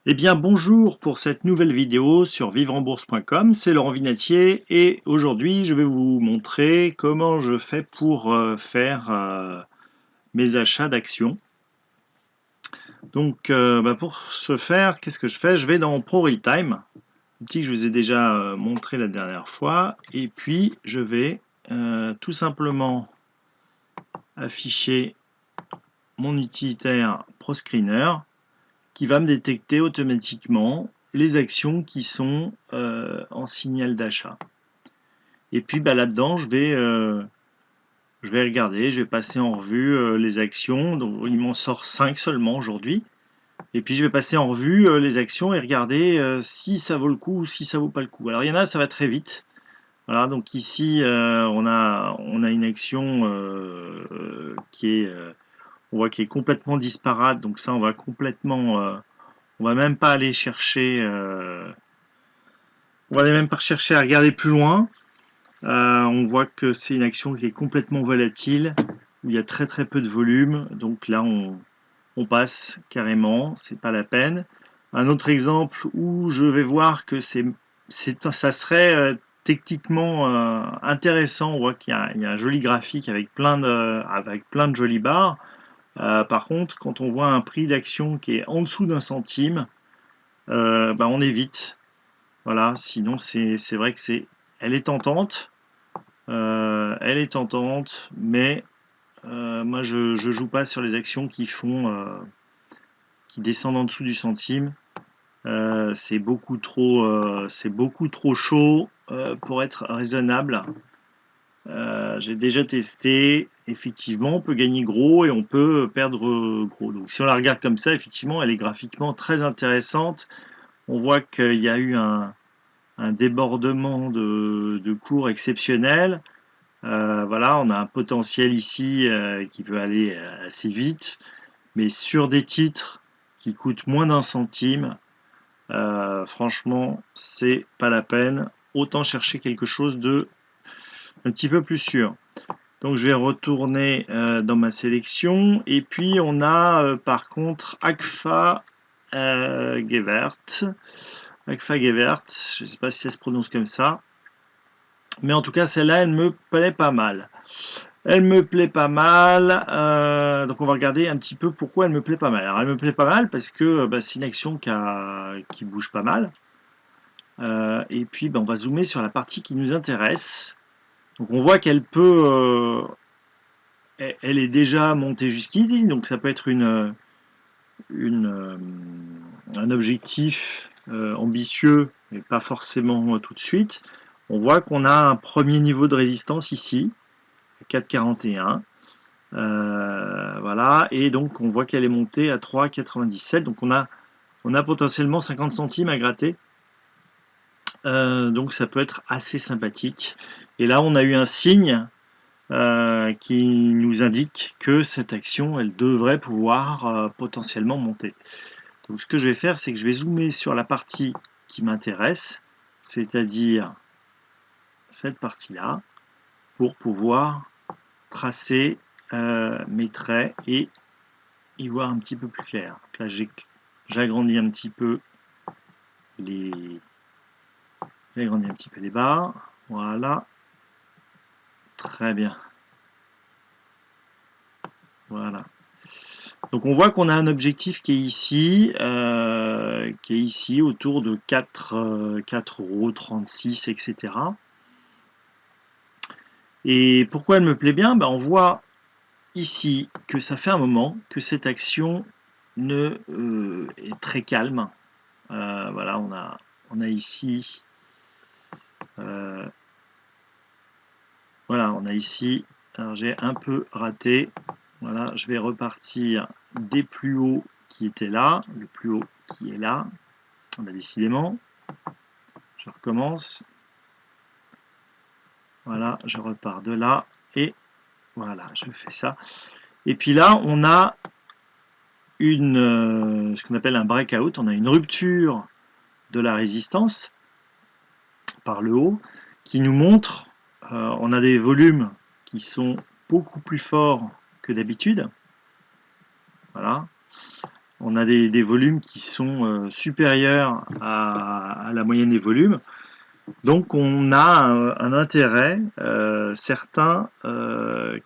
Eh bien bonjour pour cette nouvelle vidéo sur vivreenbourse.com, c'est Laurent Vinatier et aujourd'hui je vais vous montrer comment je fais pour faire mes achats d'actions. Donc pour ce faire, qu'est-ce que je fais? Je vais dans Pro Realtime, outil que je vous ai déjà montré la dernière fois, et puis je vais tout simplement afficher mon utilitaire ProScreener qui va me détecter automatiquement les actions qui sont en signal d'achat. Et puis là-dedans, je vais regarder, je vais passer en revue les actions. Donc il m'en sort 5 seulement aujourd'hui. Et puis je vais passer en revue les actions et regarder si ça vaut le coup ou si ça vaut pas le coup. Alors il y en a, ça va très vite. Voilà, donc ici on a une action qui est on voit qui est complètement disparate. Donc ça, on va complètement on va même pas aller chercher on va même pas chercher à regarder plus loin. On voit que c'est une action qui est complètement volatile, où il y a très peu de volume, donc là on passe carrément, c'est pas la peine. Un autre exemple où je vais voir que ça serait techniquement intéressant, on voit qu'il y a un joli graphique avec plein de jolies barres. Par contre, quand on voit un prix d'action qui est en dessous d'un centime, on évite. Voilà, sinon c'est vrai que elle est tentante, mais moi je joue pas sur les actions qui descendent en dessous du centime. C'est beaucoup trop chaud pour être raisonnable. J'ai déjà testé, effectivement, on peut gagner gros et on peut perdre gros. Donc si on la regarde comme ça, effectivement, elle est graphiquement très intéressante. On voit qu'il y a eu un débordement de cours exceptionnel. Voilà, on a un potentiel ici qui peut aller assez vite, mais sur des titres qui coûtent moins d'un centime, franchement, c'est pas la peine. Autant chercher quelque chose de un petit peu plus sûr. Donc je vais retourner dans ma sélection et puis on a par contre Agfa Gewert. Agfa Gewert, je ne sais pas si ça se prononce comme ça, mais en tout cas celle-là elle me plaît pas mal. Elle me plaît pas mal, donc on va regarder un petit peu pourquoi elle me plaît pas mal. Alors elle me plaît pas mal parce que c'est une action qui bouge pas mal. Et puis on va zoomer sur la partie qui nous intéresse. Donc on voit qu'elle peut, elle est déjà montée jusqu'ici, donc ça peut être un objectif ambitieux, mais pas forcément tout de suite. On voit qu'on a un premier niveau de résistance ici, 4,41. Voilà, et donc on voit qu'elle est montée à 3,97. Donc on a potentiellement 50 centimes à gratter. Donc ça peut être assez sympathique. Et là on a eu un signe qui nous indique que cette action, elle devrait pouvoir potentiellement monter. Donc ce que je vais faire, c'est que je vais zoomer sur la partie qui m'intéresse, c'est-à-dire cette partie-là, pour pouvoir tracer mes traits et y voir un petit peu plus clair. Donc là, j'agrandis un petit peu les barres. Voilà. Très bien. Voilà. Donc on voit qu'on a un objectif qui est ici autour de 4,36 €, etc. Et pourquoi elle me plaît bien? On voit ici que ça fait un moment que cette action est très calme. Voilà, on a ici, voilà, on a ici, alors j'ai un peu raté. Voilà, je vais repartir des plus hauts qui étaient là, le plus haut qui est là. Décidément, je recommence. Voilà, je repars de là et voilà, je fais ça. Et puis là, on a ce qu'on appelle un breakout, on a une rupture de la résistance par le haut qui nous montre, on a des volumes qui sont beaucoup plus forts que d'habitude. Voilà. on a des volumes qui sont supérieurs à la moyenne des volumes. Donc on a un intérêt certain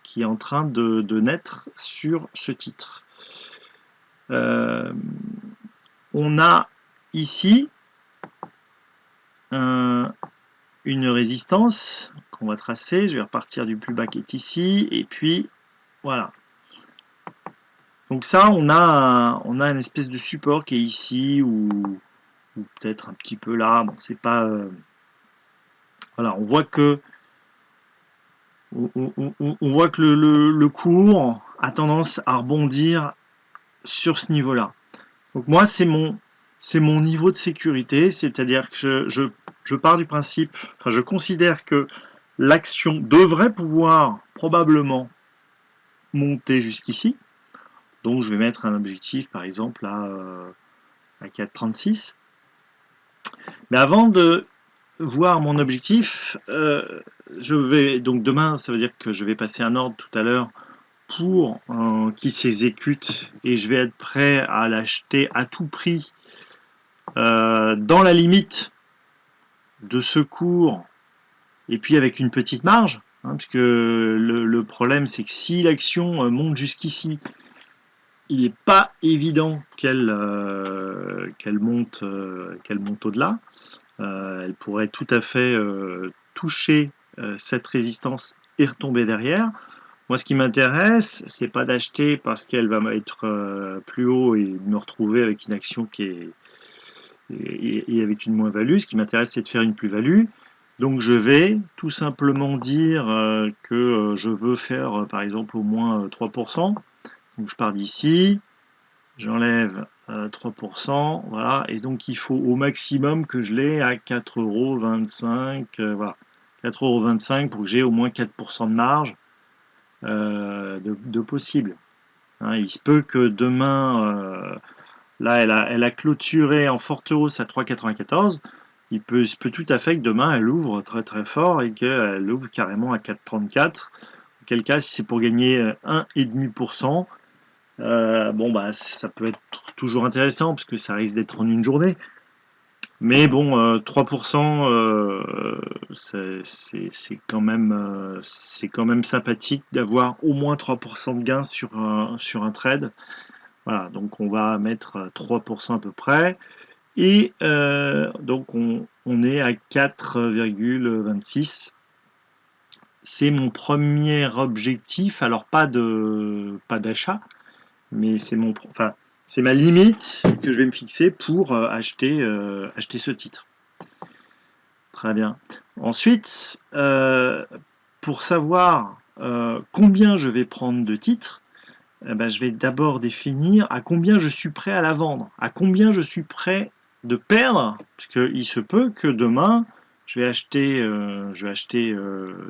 qui est en train de naître sur ce titre. On a ici une résistance qu'on va tracer. Je vais repartir du plus bas qui est ici, et puis voilà. Donc ça, on a une espèce de support qui est ici, ou peut-être un petit peu là. Bon, c'est pas... voilà, on voit que le cours a tendance à rebondir sur ce niveau-là. Donc moi, c'est mon niveau de sécurité, c'est-à-dire que je pars du principe, enfin je considère que l'action devrait pouvoir probablement monter jusqu'ici. Donc je vais mettre un objectif par exemple à 4,36. Mais avant de voir mon objectif, je vais donc demain, ça veut dire que je vais passer un ordre tout à l'heure pour qui s'exécute, et je vais être prêt à l'acheter à tout prix dans la limite de ce cours, et puis avec une petite marge, hein, parce que le problème c'est que si l'action monte jusqu'ici, il n'est pas évident qu'elle monte au-delà. Elle pourrait tout à fait toucher cette résistance et retomber derrière. Moi, ce qui m'intéresse, c'est pas d'acheter parce qu'elle va être plus haut et de me retrouver avec une action qui est et avec une moins-value. Ce qui m'intéresse, c'est de faire une plus-value. Donc je vais tout simplement dire que je veux faire par exemple au moins 3%. Donc je pars d'ici, j'enlève 3%, voilà, et donc il faut au maximum que je l'ai à 4,25 €, voilà, 4,25 € pour que j'ai au moins 4% de marge de possible. Hein, il se peut que demain, là elle a clôturé en forte hausse à 3,94. Il se peut tout à fait que demain elle ouvre très très fort et qu'elle ouvre carrément à 4,34. Auquel cas, si c'est pour gagner 1,5%, bon bah ça peut être toujours intéressant parce que ça risque d'être en une journée. Mais bon, 3%, c'est quand même sympathique d'avoir au moins 3% de gain sur un trade. Voilà, donc on va mettre 3% à peu près. Et donc on est à 4,26. C'est mon premier objectif, alors pas d'achat, mais c'est ma limite que je vais me fixer pour acheter ce titre. Très bien. Ensuite, pour savoir combien je vais prendre de titres, je vais d'abord définir à combien je suis prêt à la vendre, à combien je suis prêt de perdre, parce qu'il se peut que demain, je vais acheter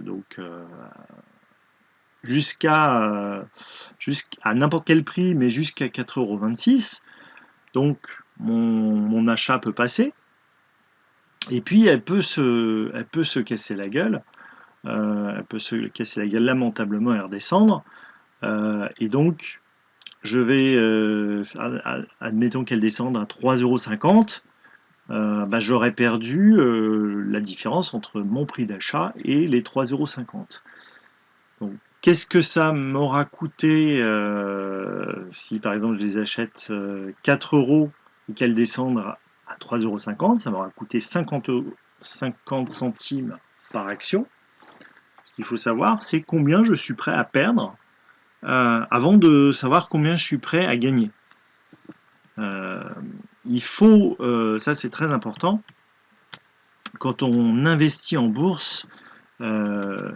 donc jusqu'à n'importe quel prix, mais jusqu'à 4,26 €. Donc mon achat peut passer, et puis elle peut se casser la gueule, elle peut se casser la gueule lamentablement et redescendre, et donc je vais, admettons qu'elle descende à 3,50 €, j'aurais perdu la différence entre mon prix d'achat et les 3,50 €. Donc qu'est-ce que ça m'aura coûté si par exemple je les achète 4 € et qu'elles descendent à 3,50 €, ça m'aura coûté 50 centimes par action. Ce qu'il faut savoir, c'est combien je suis prêt à perdre avant de savoir combien je suis prêt à gagner. Il faut, ça c'est très important, quand on investit en bourse, ce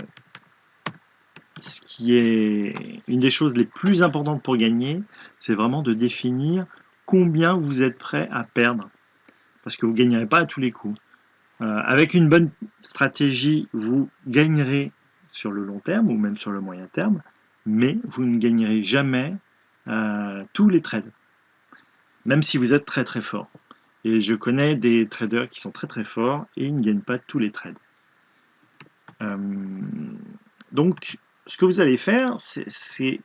qui est une des choses les plus importantes pour gagner, c'est vraiment de définir combien vous êtes prêt à perdre, parce que vous ne gagnerez pas à tous les coups. Avec une bonne stratégie, vous gagnerez sur le long terme ou même sur le moyen terme, mais vous ne gagnerez jamais tous les trades, même si vous êtes très très fort. Et je connais des traders qui sont très très forts et ils ne gagnent pas tous les trades. Donc, ce que vous allez faire, c'est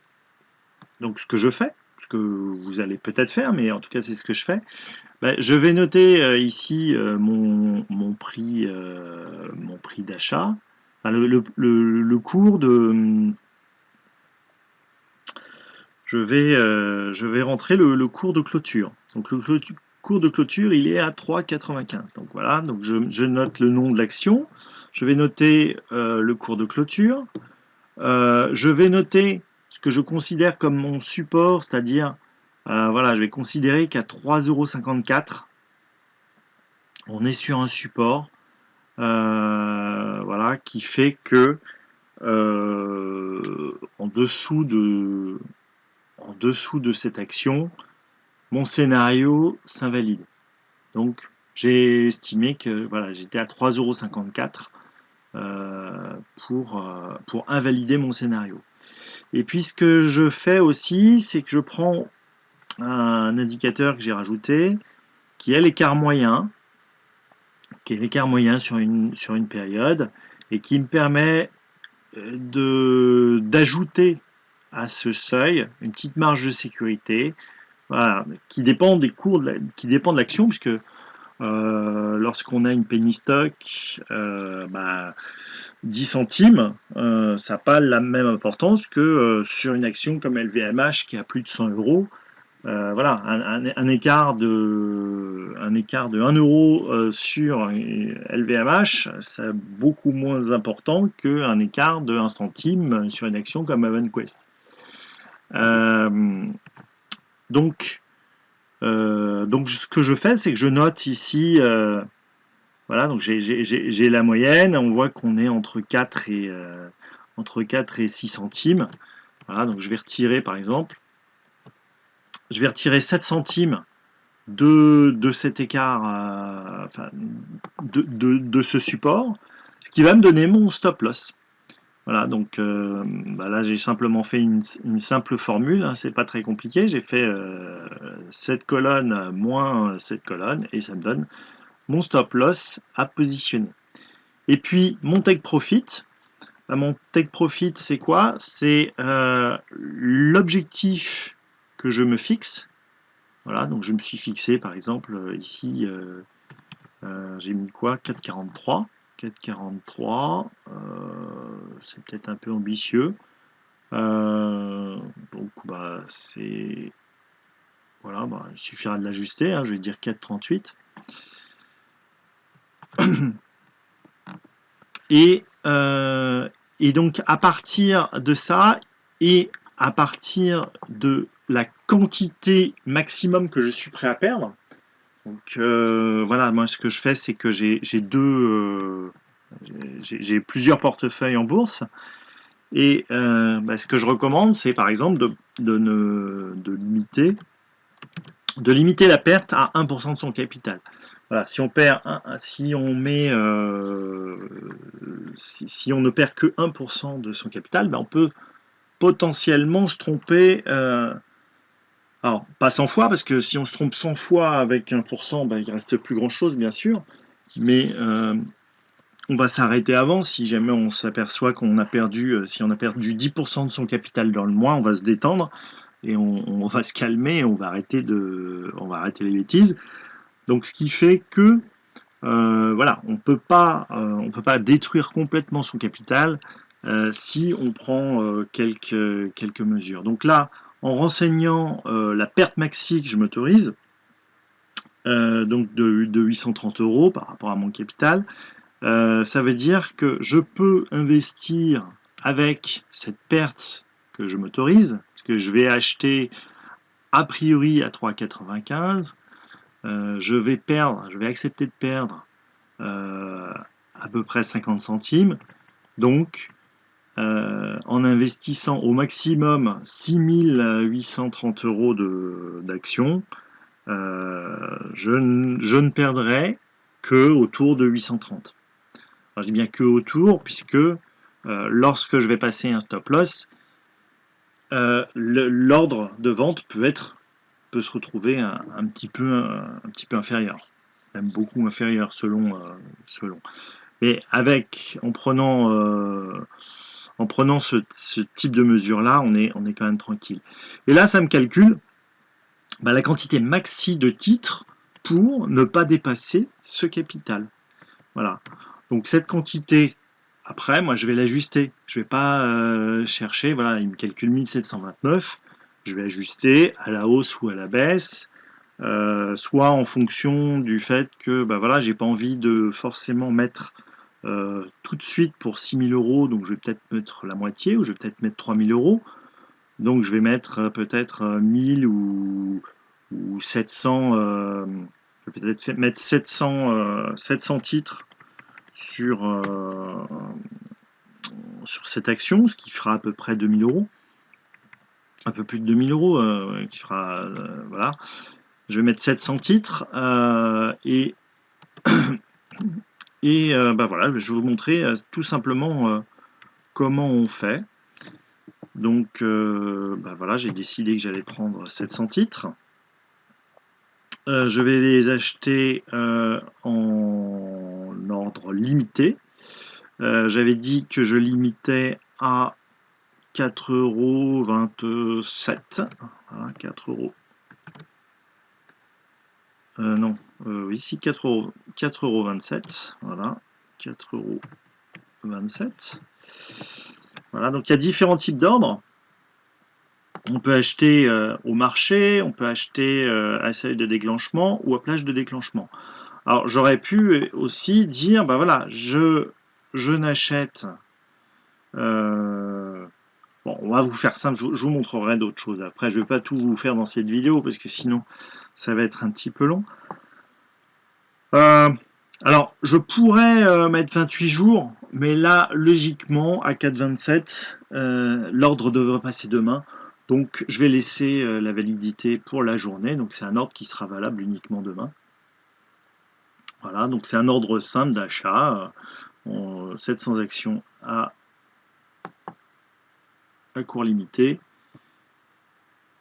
donc ce que je fais, ce que vous allez peut-être faire, mais en tout cas c'est ce que je fais. Ben, je vais noter ici mon prix d'achat, enfin, le cours de... je vais rentrer le cours de clôture. Donc cours de clôture, il est à 3,95. Donc voilà, donc je note le nom de l'action. Je vais noter le cours de clôture. Je vais noter ce que je considère comme mon support, c'est-à-dire, voilà, je vais considérer qu'à 3,54 €, on est sur un support, voilà, qui fait que en dessous de cette action, mon scénario s'invalide. Donc j'ai estimé que voilà, j'étais à 3,54 € pour invalider mon scénario. Et puis ce que je fais aussi, c'est que je prends un indicateur que j'ai rajouté, qui est l'écart moyen, sur une période, et qui me permet d'ajouter à ce seuil une petite marge de sécurité, voilà, qui dépend des cours qui dépend de l'action, puisque lorsqu'on a une penny stock, 10 centimes, ça n'a pas la même importance que sur une action comme LVMH qui a plus de 100 €. Voilà, un écart de 1 € sur LVMH, c'est beaucoup moins important qu'un écart de 1 centime sur une action comme Avenquest. Donc ce que je fais, c'est que je note ici, voilà, donc j'ai la moyenne, on voit qu'on est entre 4 et 6 centimes. Voilà, donc je vais retirer par exemple, je vais retirer 7 centimes de cet écart, enfin, de ce support, ce qui va me donner mon stop loss. Voilà, donc là j'ai simplement fait une simple formule, hein, c'est pas très compliqué, j'ai fait cette colonne moins cette colonne, et ça me donne mon stop loss à positionner. Et puis mon take profit, mon take profit c'est quoi? C'est l'objectif que je me fixe. Voilà, donc je me suis fixé par exemple ici, j'ai mis quoi? 4,43. 4,43, c'est peut-être un peu ambitieux. Donc c'est... Voilà, il suffira de l'ajuster, hein, je vais dire 4,38. Et donc à partir de ça, et à partir de la quantité maximum que je suis prêt à perdre, donc voilà, moi ce que je fais, c'est que j'ai plusieurs portefeuilles en bourse, et ce que je recommande, c'est par exemple de limiter la perte à 1% de son capital. Voilà, si on ne perd que 1% de son capital, on peut potentiellement se tromper. Alors, pas 100 fois, parce que si on se trompe 100 fois avec 1%, il ne reste plus grand-chose, bien sûr. Mais on va s'arrêter avant. Si jamais on s'aperçoit qu'on a perdu, si on a perdu 10% de son capital dans le mois, on va se détendre et on va se calmer, et on va arrêter les bêtises. Donc, ce qui fait que voilà, on peut pas détruire complètement son capital si on prend quelques mesures. Donc là, en renseignant la perte maxi que je m'autorise, donc de 830 € par rapport à mon capital, ça veut dire que je peux investir avec cette perte que je m'autorise, parce que je vais acheter a priori à 3,95, je vais accepter de perdre à peu près 50 centimes, donc en investissant au maximum 6 830 € d'actions, je ne perdrai que autour de 830. Alors, je dis bien que autour, puisque lorsque je vais passer un stop loss, l'ordre de vente peut se retrouver un petit peu inférieur, même beaucoup inférieur selon. Mais en prenant ce type de mesure là, on est quand même tranquille. Et là, ça me calcule la quantité maxi de titres pour ne pas dépasser ce capital. Voilà. Donc cette quantité, après, moi je vais l'ajuster. Je ne vais pas chercher, voilà, il me calcule 1729. Je vais ajuster à la hausse ou à la baisse, soit en fonction du fait que voilà, j'ai pas envie de forcément mettre tout de suite pour 6 000 €, donc je vais peut-être mettre la moitié, ou je vais peut-être mettre 3 000 €. Donc je vais mettre peut-être 1000 ou 700, je vais peut-être mettre 700 titres sur, sur cette action, ce qui fera à peu près 2000 €, un peu plus de 2000 €, qui fera, voilà. Je vais mettre 700 titres et voilà, je vais vous montrer tout simplement comment on fait. Donc voilà, j'ai décidé que j'allais prendre 700 titres. Je vais les acheter en ordre limité. J'avais dit que je limitais à 4,27 €. Voilà, 4 €. Non, oui, si, 4,27 €. Voilà, 4,27 €. Voilà, donc il y a différents types d'ordres. On peut acheter au marché, on peut acheter à seuil de déclenchement ou à plage de déclenchement. Alors j'aurais pu aussi dire, voilà, je n'achète... bon, on va vous faire simple, je vous montrerai d'autres choses. Après, je ne vais pas tout vous faire dans cette vidéo, parce que sinon, ça va être un petit peu long. Alors, je pourrais mettre 28 jours, mais là, logiquement, à 4,27, l'ordre devrait passer demain. Donc, je vais laisser la validité pour la journée. Donc, c'est un ordre qui sera valable uniquement demain. Voilà, donc c'est un ordre simple d'achat. 700 actions à cours limité.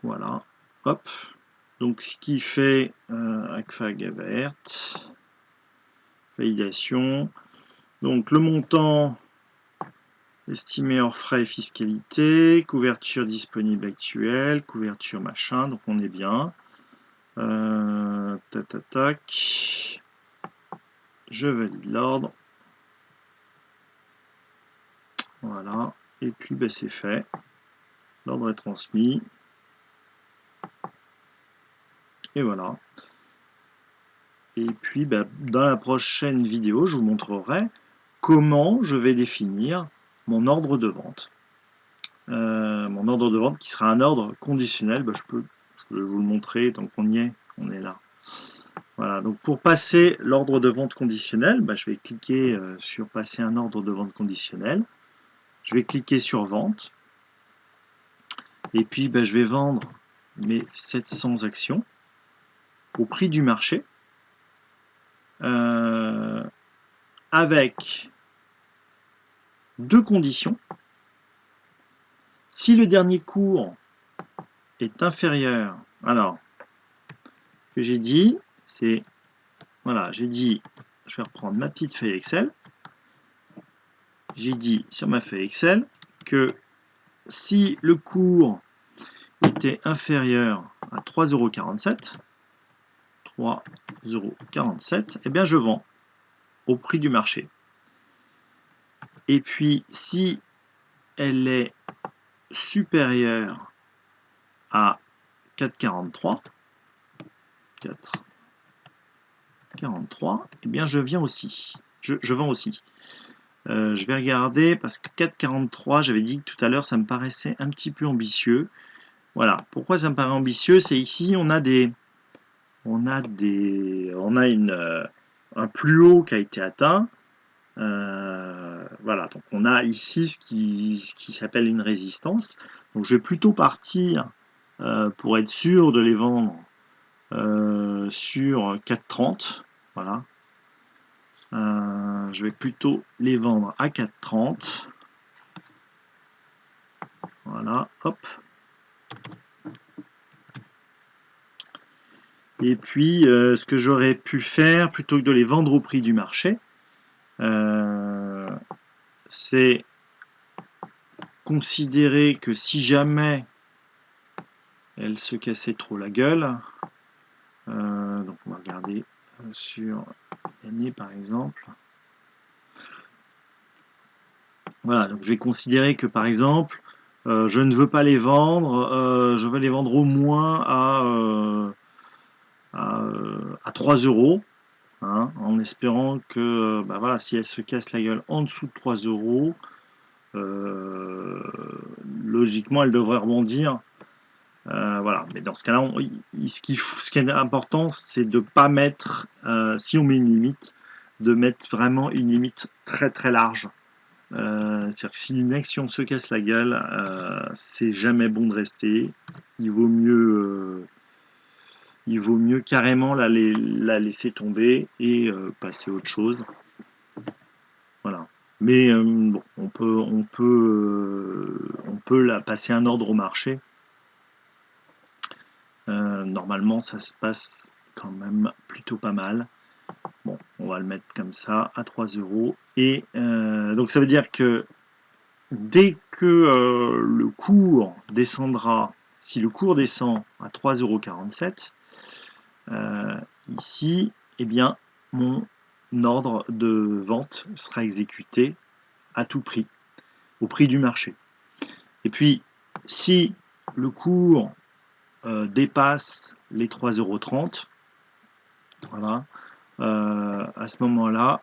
Voilà, hop. Donc, ce qui fait ACFA Gavert, validation. Donc, le montant estimé hors frais et fiscalité, couverture disponible actuelle, couverture machin, donc on est bien. Tac, tac, tac. Je valide l'ordre. Voilà. Et puis c'est fait. L'ordre est transmis. Et voilà. Et puis dans la prochaine vidéo, je vous montrerai comment je vais définir mon ordre de vente. Mon ordre de vente qui sera un ordre conditionnel. Je vais vous le montrer tant qu'on y est. On est là. Voilà, donc pour passer l'ordre de vente conditionnel, je vais cliquer sur passer un ordre de vente conditionnel. Je vais cliquer sur vente. Et puis je vais vendre mes 700 actions au prix du marché avec deux conditions. Si le dernier cours est inférieur, alors, ce que j'ai dit, c'est, voilà, j'ai dit, je vais reprendre ma petite feuille Excel. J'ai dit sur ma feuille Excel que si le cours était inférieur à 3,47 €, 3,47 €, eh bien je vends au prix du marché. Et puis si elle est supérieure à 4,43, 4,43, eh bien je viens aussi. Je vends aussi. Je vais regarder parce que 4,43, j'avais dit que tout à l'heure ça me paraissait un petit peu ambitieux. Voilà, pourquoi ça me paraît ambitieux, c'est ici on a un plus haut qui a été atteint. Voilà, donc on a ici ce qui s'appelle une résistance. Donc je vais plutôt partir pour être sûr de les vendre sur 4,30. Voilà. Je vais plutôt les vendre à 4,30. Voilà, hop. Et puis, ce que j'aurais pu faire, plutôt que de les vendre au prix du marché, c'est considérer que si jamais elle se cassait trop la gueule. Donc on va regarder sur l'année par exemple. Voilà, donc je vais considérer que par exemple, je ne veux pas les vendre, je veux les vendre au moins à 3 €, hein, en espérant que bah voilà, si elle se casse la gueule en dessous de 3 €, logiquement elle devrait rebondir. Voilà, mais dans ce cas-là, ce qui est important, c'est de ne pas mettre, si on met une limite, de mettre vraiment une limite très très large. C'est-à-dire que si une action se casse la gueule, c'est jamais bon de rester. Il vaut mieux carrément la laisser tomber et passer à autre chose. Voilà. Mais bon, on peut passer un ordre au marché. Normalement, ça se passe quand même plutôt pas mal. Bon, on va le mettre comme ça, à 3 €. Et donc ça veut dire que dès que le cours descendra, si le cours descend à 3,47 €, ici, eh bien, mon ordre de vente sera exécuté à tout prix, au prix du marché. Et puis, si le cours dépasse les 3,30 €, voilà, à ce moment-là,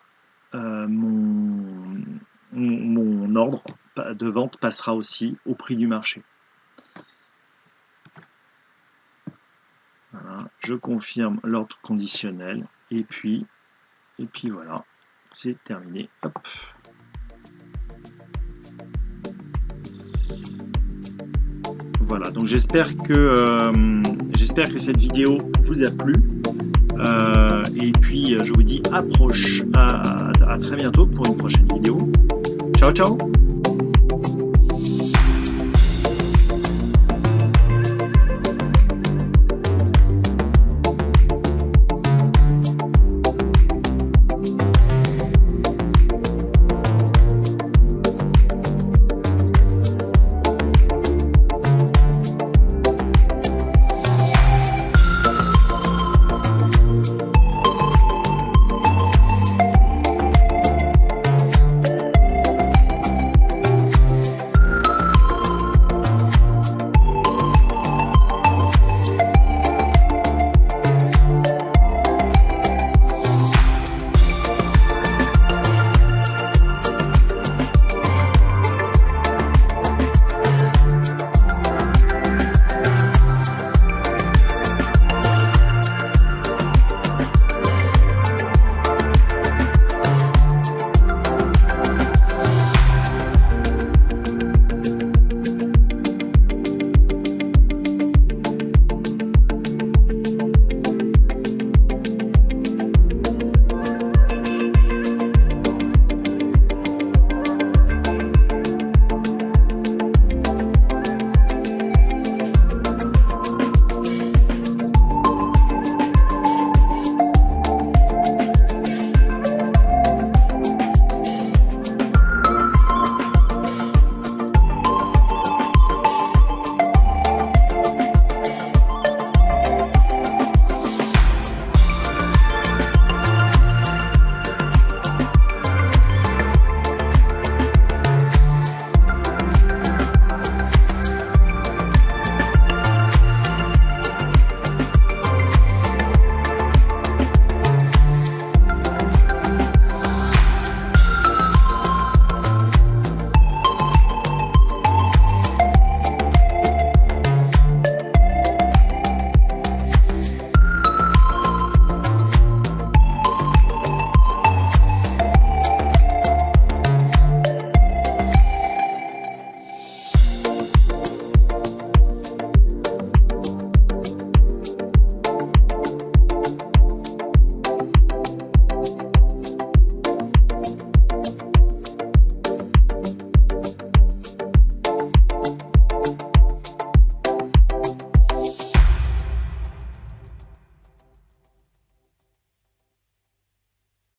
mon ordre de vente passera aussi au prix du marché. Voilà, je confirme l'ordre conditionnel et puis voilà, c'est terminé. Hop. Voilà, donc j'espère que cette vidéo vous a plu. Et puis je vous dis à très bientôt pour une prochaine vidéo. Ciao ciao.